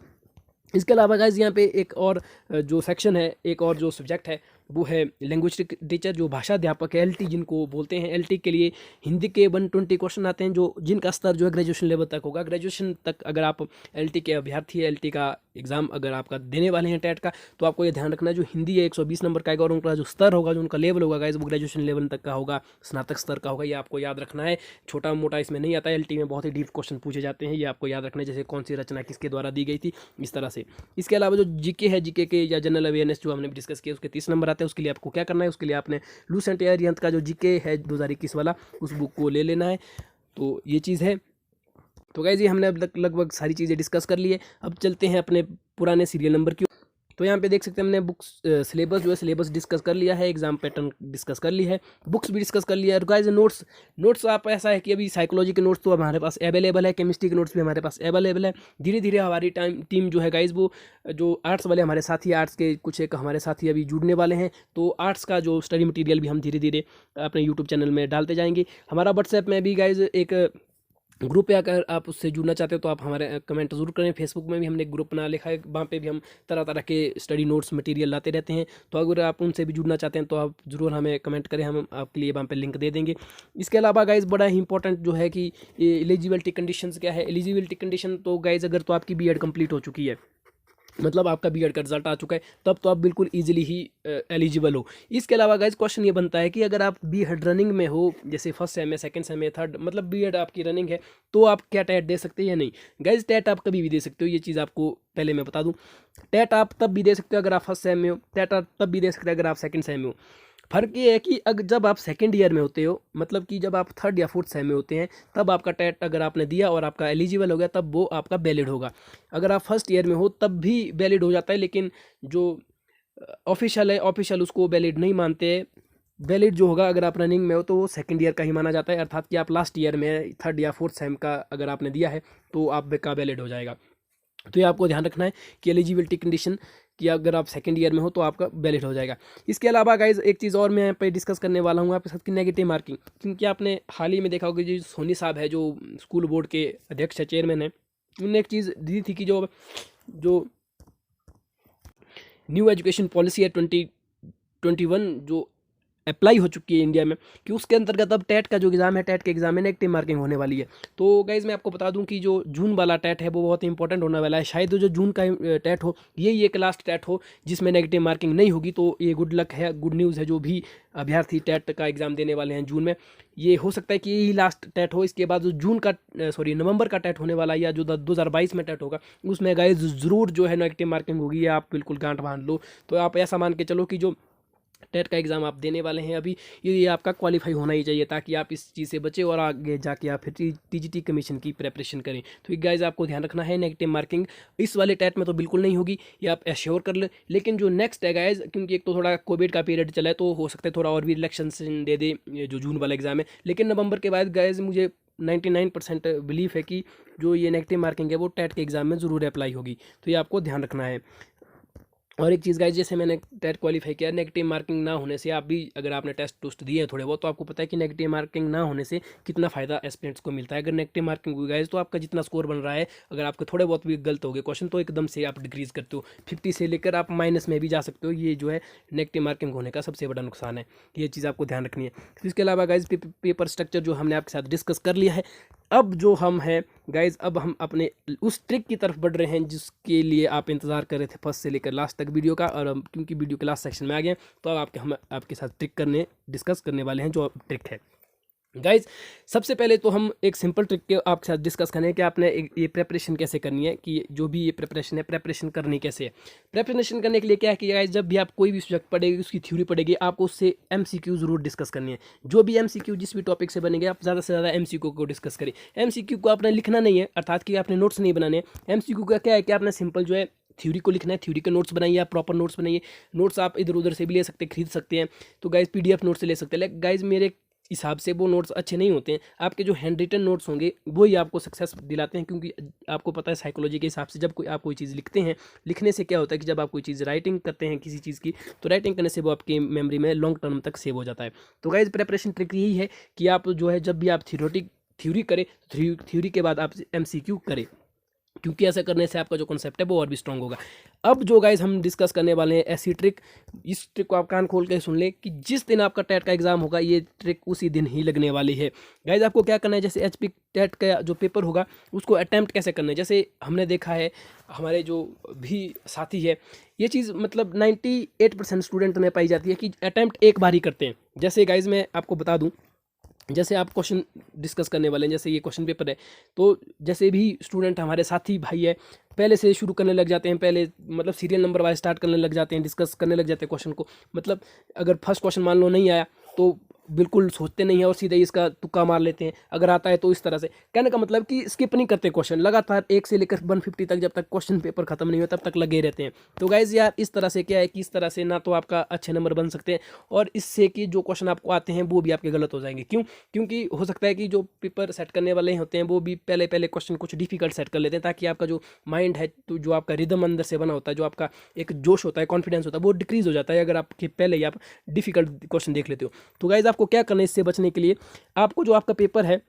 इसके अलावा गाइज यहाँ पे एक और जो सेक्शन है, एक और जो सब्जेक्ट है वो है लैंग्वेज टीचर, जो भाषा अध्यापक है, एलटी जिनको बोलते हैं। एलटी के लिए हिंदी के 120 क्वेश्चन आते हैं, जो जिनका स्तर जो है ग्रेजुएशन लेवल तक होगा। ग्रेजुएशन तक अगर आप एलटी के अभ्यर्थी है, एलटी का एग्जाम अगर आपका देने वाले हैं टेट का, तो आपको ये ध्यान रखना है जो हिंदी है 120 नंबर का आएगा, और उनका जो स्तर होगा, जो उनका लेवल होगा गाइज वो ग्रेजुएशन लेवल तक का होगा, स्नातक स्तर का होगा। ये आपको याद रखना है, छोटा मोटा इसमें नहीं आता है। एलटी में बहुत ही डीप क्वेश्चन पूछे जाते हैं, ये आपको याद रखना है, जैसे कौन सी रचना किसके द्वारा दी गई थी, इस तरह से। इसके अलावा जो जीके है, जीके के या जनरल अवेयरनेस जो हमने डिस्कस किया उसके 30 नंबर आते हैं। उसके लिए आपको क्या करना है, उसके लिए आपने लूसेंट या अरिहंत का जो जीके है 2021 वाला उस बुक को ले लेना है। तो ये चीज़ है। तो गाइस ये हमने अब लगभग सारी चीज़ें डिस्कस कर ली है। अब चलते हैं अपने पुराने सीरियल नंबर की। तो यहाँ पे देख सकते हैं हमने बुक्स सिलेबस जो है सिलेबस डिस्कस कर लिया है, एग्जाम पैटर्न डिस्कस कर ली है, बुक्स भी डिस्कस कर लिया है। गाइस नोट्स आप ऐसा है कि अभी साइकोलॉजी के नोट्स तो हमारे पास अवेलेबल है, केमिस्ट्री के नोट्स भी हमारे पास अवेलेबल है। धीरे धीरे हमारी टीम जो है गाइस वो जो आर्ट्स वाले हमारे साथी, आर्ट्स के कुछ एक हमारे साथी अभी जुड़ने वाले हैं, तो आर्ट्स का जो स्टडी मटीरियल भी हम धीरे धीरे अपने यूट्यूब चैनल में डालते जाएंगे। हमारा व्हाट्सएप में भी गाइज एक ग्रुप है, अगर आप उससे जुड़ना चाहते हो तो आप हमारे कमेंट जरूर करें। फेसबुक में भी हमने एक ग्रुप बना लिखा है, वहाँ पे भी हम तरह तरह के स्टडी नोट्स मटेरियल लाते रहते हैं। तो अगर आप उनसे भी जुड़ना चाहते हैं तो आप ज़रूर हमें कमेंट करें, हम आपके लिए वहाँ पे लिंक दे देंगे। इसके अलावा गाइज बड़ा ही इंपॉर्टेंट जो है कि एलिजिबिलिटी कंडीशंस क्या है। एलिजिबिलिटी कंडीशन तो गाइज अगर तो आपकी बीएड कंप्लीट हो चुकी है, मतलब आपका बीएड का रिजल्ट आ चुका है, तब तो आप बिल्कुल इजीली ही एलिजिबल हो। इसके अलावा गाइज क्वेश्चन ये बनता है कि अगर आप बीएड रनिंग में हो, जैसे फर्स्ट सेम में, सेकंड सेम में, थर्ड, मतलब बीएड आपकी रनिंग है, तो आप क्या टेट दे सकते हैं या नहीं। गाइज टेट आप कभी भी दे सकते हो, ये चीज़ आपको पहले मैं बता दूं। टेट आप तब भी दे सकते हो अगर आप फर्स्ट सेम में हो, टेट आप तब भी दे सकते हो अगर आप सेकंड सेम में हो। फ़र्क ये है कि अगर जब आप सेकेंड ईयर में होते हो, मतलब कि जब आप थर्ड या फोर्थ सेम में होते हैं, तब आपका टेट अगर आपने दिया और आपका एलिजिबल हो गया तब वो आपका वैलिड होगा। अगर आप फर्स्ट ईयर में हो तब भी वैलिड हो जाता है, लेकिन जो ऑफिशियल है, ऑफिशियल उसको वैलिड नहीं मानते। वैलिड जो होगा अगर आप रनिंग में हो तो वो सेकेंड ईयर का ही माना जाता है, अर्थात कि आप लास्ट ईयर में थर्ड या फोर्थ सेम का अगर आपने दिया है तो आपका वैलिड हो जाएगा। तो ये आपको ध्यान रखना है कि एलिजिबिलिटी कंडीशन कि अगर आप सेकंड ईयर में हो तो आपका वैलिड हो जाएगा। इसके अलावा गाइज एक चीज़ और मैं यहाँ पे डिस्कस करने वाला हूँ आपके साथ कि नेगेटिव मार्किंग, क्योंकि आपने हाल ही में देखा होगा जो सोनी साहब है, जो स्कूल बोर्ड के अध्यक्ष है, चेयरमैन है, उन्होंने एक चीज़ दी थी कि जो न्यू एजुकेशन पॉलिसी है 2021 जो अप्लाई हो चुकी है इंडिया में, कि उसके अंतर्गत अब टेट का जो एग्ज़ाम है, टेट के एग्ज़ाम में नेगेटिव मार्किंग होने वाली है। तो गाइज़ मैं आपको बता दूं कि जो जून वाला टेट है वो बहुत इंपॉर्टेंट होने वाला है। शायद जो जून का टेट हो यही एक लास्ट टेट हो जिसमें नेगेटिव मार्किंग नहीं होगी। तो ये गुड लक है, गुड न्यूज़ है जो भी अभ्यर्थी टेट का एग्ज़ाम देने वाले हैं जून में। ये हो सकता है कि यही लास्ट टेट हो, इसके बाद जो नवंबर का टेट होने वाला है, या जो 2022 में टेट होगा उसमें गाइज़ ज़रूर जो है नेगेटिव मार्किंग होगी। आप बिल्कुल गांठ बांध लो। तो आप ऐसा मान के चलो कि जो टेट का एग्ज़ाम आप देने वाले हैं अभी, ये आपका क्वालिफाई होना ही चाहिए, ताकि आप इस चीज़ से बचे और आगे जाके आप फिर टीजीटी कमीशन की प्रेपरेशन करें। तो गाइस आपको ध्यान रखना है, नेगेटिव मार्किंग इस वाले टेट में तो बिल्कुल नहीं होगी, ये आप एश्योर कर ले। लेकिन जो नेक्स्ट है गाइस, क्योंकि एक तो थोड़ा कोविड का पीरियड चला है तो हो सकता है थोड़ा और भी रिलैक्सेशन दे दे जो जून वाला एग्ज़ाम है, लेकिन नवंबर के बाद गाइस मुझे 99% बिलीफ है कि जो ये नेगेटिव मार्किंग है वो टेट के एग्ज़ाम में ज़रूर अप्लाई होगी। तो ये आपको ध्यान रखना है। और एक चीज़ गाइस, जैसे मैंने टेट क्वालिफाई किया, नेगेटिव मार्किंग ना होने से आप भी अगर आपने टेस्ट टूस्ट दिए हैं थोड़े बहुत, तो आपको पता है कि नेगेटिव मार्किंग ना होने से कितना फ़ायदा एस्पिरेंट्स को मिलता है। अगर नेगेटिव मार्किंग हुई गाइस तो आपका जितना स्कोर बन रहा है, अगर आपके थोड़े बहुत भी गलत हो गए क्वेश्चन तो एकदम से आप डिक्रीज करते हो, 50 से लेकर आप माइनस में भी जा सकते हो। ये जो है नेगेटिव मार्किंग होने का सबसे बड़ा नुकसान है, ये चीज़ आपको ध्यान रखनी है। तो इसके अलावा गाइज पेपर स्ट्रक्चर जो हमने आपके साथ डिस्कस कर लिया है। अब जो हम हैं गाइज, अब हम अपने उस ट्रिक की तरफ बढ़ रहे हैं जिसके लिए आप इंतज़ार कर रहे थे फर्स्ट से लेकर लास्ट तक वीडियो का। और क्योंकि वीडियो के लास्ट सेक्शन में आ गए तो अब हम आपके साथ ट्रिक डिस्कस करने वाले हैं, जो ट्रिक है। गाइज सबसे पहले तो हम एक सिंपल ट्रिक के आपके साथ डिस्कस करें कि आपने ये प्रेपरेशन कैसे करनी है, कि जो भी ये प्रेपरेशन है प्रेपरेशन करनी कैसे है। प्रेपरेशन करने के लिए क्या है कि गाइज जब भी आप कोई भी सब्जेक्ट पढ़ेगी उसकी थ्योरी पढ़ेगी, आपको उससे एमसीक्यू जरूर डिस्कस करनी है। जो भी एमसीक्यू जिस भी टॉपिक से बनेंगे आप ज़्यादा से ज़्यादा एमसीक्यू को डिस्कस करें। एमसीक्यू को आपने लिखना नहीं है, अर्थात कि आपने नोट्स नहीं बनाने हैं। एमसीक्यू का क्या है कि आपने सिंपल जो है थ्योरी को लिखना है, थ्योरी के नोट्स बनाइए, आप प्रॉपर नोट्स बनाइए। नोट्स आप इधर उधर से भी ले सकते हैं, खरीद सकते हैं, तो गाइज पीडीएफ नोट्स से ले सकते हैं। लाइक गाइज मेरे हिसाब से वो नोट्स अच्छे नहीं होते हैं। आपके जो हैंड रिटन नोट्स होंगे वो ही आपको सक्सेस दिलाते हैं, क्योंकि आपको पता है साइकोलॉजी के हिसाब से जब आप कोई चीज़ लिखते हैं, लिखने से क्या होता है कि जब आप कोई चीज़ राइटिंग करते हैं किसी चीज़ की, तो राइटिंग करने से वो आपकी मेमोरी में लॉन्ग टर्म तक सेव हो जाता है। तो गाइज प्रेपरेशन ट्रिक यही है कि आप जो है जब भी आप थ्योरी करें, थ्योरी के बाद आप एमसीक्यू करें, क्योंकि ऐसा करने से आपका जो कॉन्सेप्ट है वो और भी स्ट्रांग होगा। अब जो गाइज हम डिस्कस करने वाले हैं ऐसी ट्रिक, इस ट्रिक को आप कान खोल के सुन ले कि जिस दिन आपका टेट का एग्जाम होगा ये ट्रिक उसी दिन ही लगने वाली है। गाइज आपको क्या करना है, जैसे एचपी टेट का जो पेपर होगा उसको अटैम्प्ट कैसे करना है। जैसे हमने देखा है हमारे जो भी साथी है, ये चीज़ मतलब 98% स्टूडेंट में पाई जाती है कि अटैम्प्ट एक बार ही करते हैं। जैसे गाइज मैं आपको बता दूँ, जैसे आप क्वेश्चन डिस्कस करने वाले हैं, जैसे ये क्वेश्चन पेपर है, तो जैसे भी स्टूडेंट हमारे साथी भाई है पहले से शुरू करने लग जाते हैं, पहले मतलब सीरियल नंबर वाइज स्टार्ट करने लग जाते हैं, डिस्कस करने लग जाते हैं क्वेश्चन को। मतलब अगर फर्स्ट क्वेश्चन मान लो नहीं आया तो बिल्कुल सोचते नहीं है और सीधे इसका तुक्का मार लेते हैं, अगर आता है तो इस तरह से। कहने का मतलब कि स्किप नहीं करते क्वेश्चन, लगातार 1 से लेकर 150 तक जब तक क्वेश्चन पेपर खत्म नहीं होता तब तक लगे रहते हैं। तो गाइज यार इस तरह से क्या है कि इस तरह से ना तो आपका अच्छे नंबर बन सकते हैं, और इससे कि जो क्वेश्चन आपको आते हैं वो भी आपके गलत हो जाएंगे। क्यों? क्योंकि हो सकता है कि जो पेपर सेट करने वाले होते हैं वो भी पहले क्वेश्चन कुछ डिफिकल्ट सेट कर लेते हैं, ताकि आपका जो माइंड है, तो जो आपका रिदम अंदर से बना होता है, जो आपका एक जोश होता है, कॉन्फिडेंस होता है, वो डिक्रीज हो जाता है अगर आपके पहले ही आप डिफिकल्ट क्वेश्चन देख लेते हो। तो गाइज आपको क्या करना है इससे बचने के लिए, आपको जो आपका पेपर है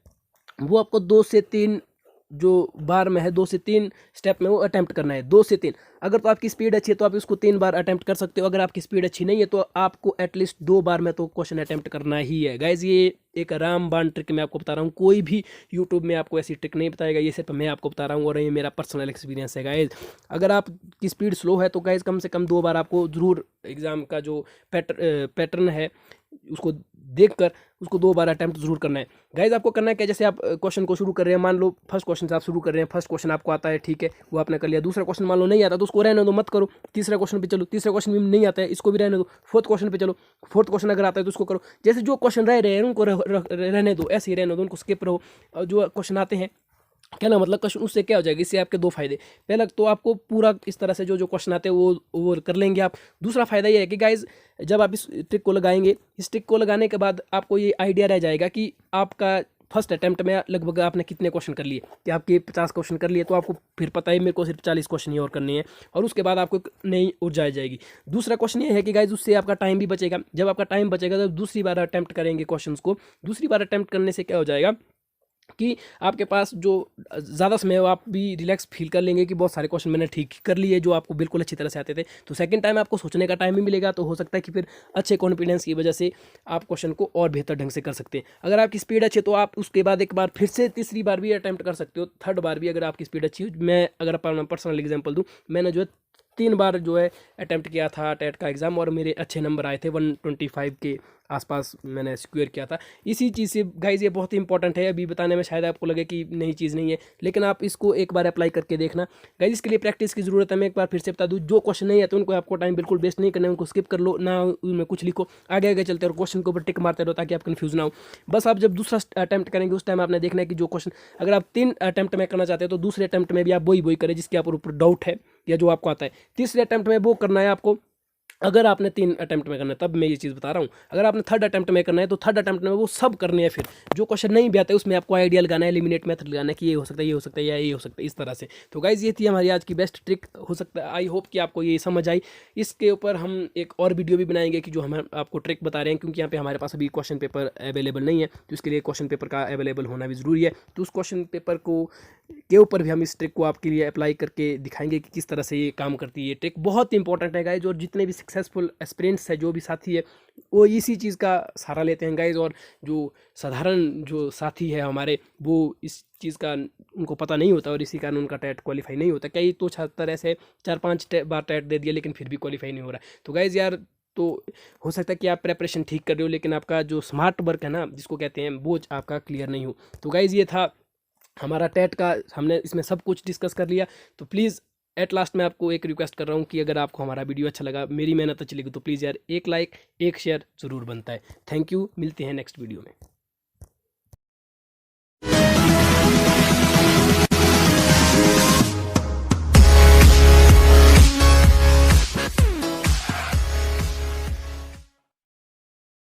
वो आपको 2 से 3 जो बार में है, 2 से 3 स्टेप में वो अटेम्प्ट करना है, 2 से 3। अगर तो आपकी स्पीड अच्छी है तो आप इसको 3 बार अटेम्प्ट कर सकते हो, अगर आपकी स्पीड अच्छी नहीं है तो आपको एटलीस्ट 2 बार में तो क्वेश्चन अटेम्प्ट करना ही है। गाइज ये एक रामबाण ट्रिक मैं आपको बता रहा हूँ, कोई भी यूट्यूब में आपको ऐसी ट्रिक नहीं बताएगा, ये सिर्फ मैं आपको बता रहा हूँ और ये मेरा पर्सनल एक्सपीरियंस है। गाइज अगर आपकी स्पीड स्लो है तो गाइज कम से कम 2 बार आपको ज़रूर एग्ज़ाम का जो पैटर्न है उसको देखकर उसको 2 बार अटैम्प्ट जरूर करना है। गाइज आपको करना है क्या, जैसे आप क्वेश्चन को शुरू कर रहे हैं, मान लो फर्स्ट क्वेश्चन से आप शुरू कर रहे हैं, फर्स्ट क्वेश्चन आपको आता है, ठीक है, वो आपने कर लिया। दूसरा क्वेश्चन मान लो नहीं आता तो उसको रहने दो, मत करो। तीसरा क्वेश्चन पे चलो, तीसरा क्वेश्चन भी नहीं आता है, इसको भी रहने दो। फोर्थ क्वेश्चन पे चलो, फोर्थ क्वेश्चन अगर आता है तो उसको करो। जैसे जो क्वेश्चन रह रहे हैं उनको रहने दो, ऐसे ही रहने दो, उनको स्किप रहो। और जो क्वेश्चन आते हैं, क्या ना मतलब क्वेश्चन, उससे क्या हो जाएगा, इससे आपके 2 फायदे। पहला तो आपको पूरा इस तरह से जो क्वेश्चन आते हैं वो कर लेंगे आप। दूसरा फायदा ये है कि गाइज जब आप इस ट्रिक को लगाएंगे, इस ट्रिक को लगाने के बाद आपको ये आइडिया रह जाएगा कि आपका फर्स्ट अटैम्प्ट में लगभग आपने कितने क्वेश्चन कर लिए, कि आपके 50 क्वेश्चन कर लिए, तो आपको फिर पता है मेरे को सिर्फ 40 क्वेश्चन ही और करने हैं, और उसके बाद आपको नई ऊर्जा आ जाएगी। दूसरा क्वेश्चन ये है कि गाइज उससे आपका टाइम भी बचेगा। जब आपका टाइम बचेगा तो दूसरी बार अटैम्प्ट करेंगे क्वेश्चन को, दूसरी बार अटैम्प्ट करने से क्या हो जाएगा कि आपके पास जो ज़्यादा समय हो, आप भी रिलैक्स फील कर लेंगे कि बहुत सारे क्वेश्चन मैंने ठीक कर लिए जो आपको बिल्कुल अच्छी तरह से आते थे। तो सेकंड टाइम आपको सोचने का टाइम भी मिलेगा, तो हो सकता है कि फिर अच्छे कॉन्फिडेंस की वजह से आप क्वेश्चन को और बेहतर ढंग से कर सकते हैं। अगर आपकी स्पीड अच्छी है तो आप उसके बाद एक बार फिर से तीसरी बार भी अटैम्प्ट कर सकते हो, थर्ड बार भी अगर आपकी स्पीड अच्छी हो। मैं अगर अपना पर्सनल एग्जाम्पल दूँ, मैंने जो है 3 बार जो है अटैम्प्ट किया था टेट का एग्ज़ाम, और मेरे अच्छे नंबर आए थे, 125 के आसपास मैंने स्क्वेयर किया था। इसी चीज़ से गाइज ये बहुत ही इंपॉर्टेंट है, अभी बताने में शायद आपको लगे कि नई चीज़ नहीं है, लेकिन आप इसको एक बार अप्लाई करके देखना। गाइज इसके लिए प्रैक्टिस की ज़रूरत है। मैं एक बार फिर से बता दूँ, जो क्वेश्चन नहीं आते उनको आपको टाइम बिल्कुल वेस्ट नहीं करना है, उनको स्किप कर लो ना, उनमें कुछ लिखो, आगे आगे चलते और क्वेश्चन के ऊपर टिक मारते रहो ताकि आप कन्फ्यूज ना हो। बस आप जब दूसरा अटैम्प्ट करेंगे उस टाइम आपने देखना है कि जो क्वेश्चन अगर आप 3 अटैम्प्ट में करना चाहते हो तो दूसरे अटैम्प्ट में भी आप वही करें जिसके ऊपर डाउट है या जो आपको आता है। तीसरे अटैम्प्ट में वो करना है आपको, अगर आपने 3 अटैम्प्ट में करना है, तब मैं ये चीज़ बता रहा हूँ। अगर आपने थर्ड अटैम्प्ट में करना है तो थर्ड अटैम्प्ट में वो सब करने हैं। फिर जो क्वेश्चन नहीं भी आता है उसमें आपको आइडिया लगाना है, एलिमिनेट मेथड लगाना है कि ये हो सकता है, ये हो सकता है, या ये हो सकता है, इस तरह से। तो गाइज ये थी हमारी आज की बेस्ट ट्रिक, हो सकता है आई होप कि आपको ये समझ आई। इसके ऊपर हम एक और वीडियो भी बनाएंगे कि जो हम आपको ट्रिक बता रहे हैं, क्योंकि यहाँ पे हमारे पास अभी क्वेश्चन पेपर अवेलेबल नहीं है, तो इसके लिए क्वेश्चन पेपर का अवेलेबल होना भी ज़रूरी है। तो उस क्वेश्चन पेपर को के ऊपर भी हम इस ट्रिक को आपके लिए अप्लाई करके दिखाएंगे कि किस तरह से ये काम करती है। ये ट्रिक बहुत इंपॉर्टेंट है गाइज, और जितने भी सक्सेसफुल एस्पिरेंट्स है, जो भी साथी है, वो इसी चीज़ का सहारा लेते हैं गाइज। और जो साधारण जो साथी है हमारे, वो इस चीज़ का उनको पता नहीं होता और इसी कारण उनका टेट क्वालिफाई नहीं होता। कई तो छात्र ऐसे 4-5 बार टेट दे दिया लेकिन फिर भी क्वालिफाई नहीं हो रहा है। तो गाइज यार तो हो सकता है कि आप प्रेपरेशन ठीक कर रहे हो लेकिन आपका जो स्मार्ट वर्क है ना, जिसको कहते हैं, वो आपका क्लियर नहीं हो। तो गाइज़ ये था हमारा टेट का, हमने इसमें सब कुछ डिस्कस कर लिया। तो प्लीज़ एट लास्ट मैं आपको एक रिक्वेस्ट कर रहा हूँ कि अगर आपको हमारा वीडियो अच्छा लगा, मेरी मेहनत अच्छी लगी, तो प्लीज़ यार एक लाइक एक शेयर ज़रूर बनता है। थैंक यू, मिलते हैं नेक्स्ट वीडियो में।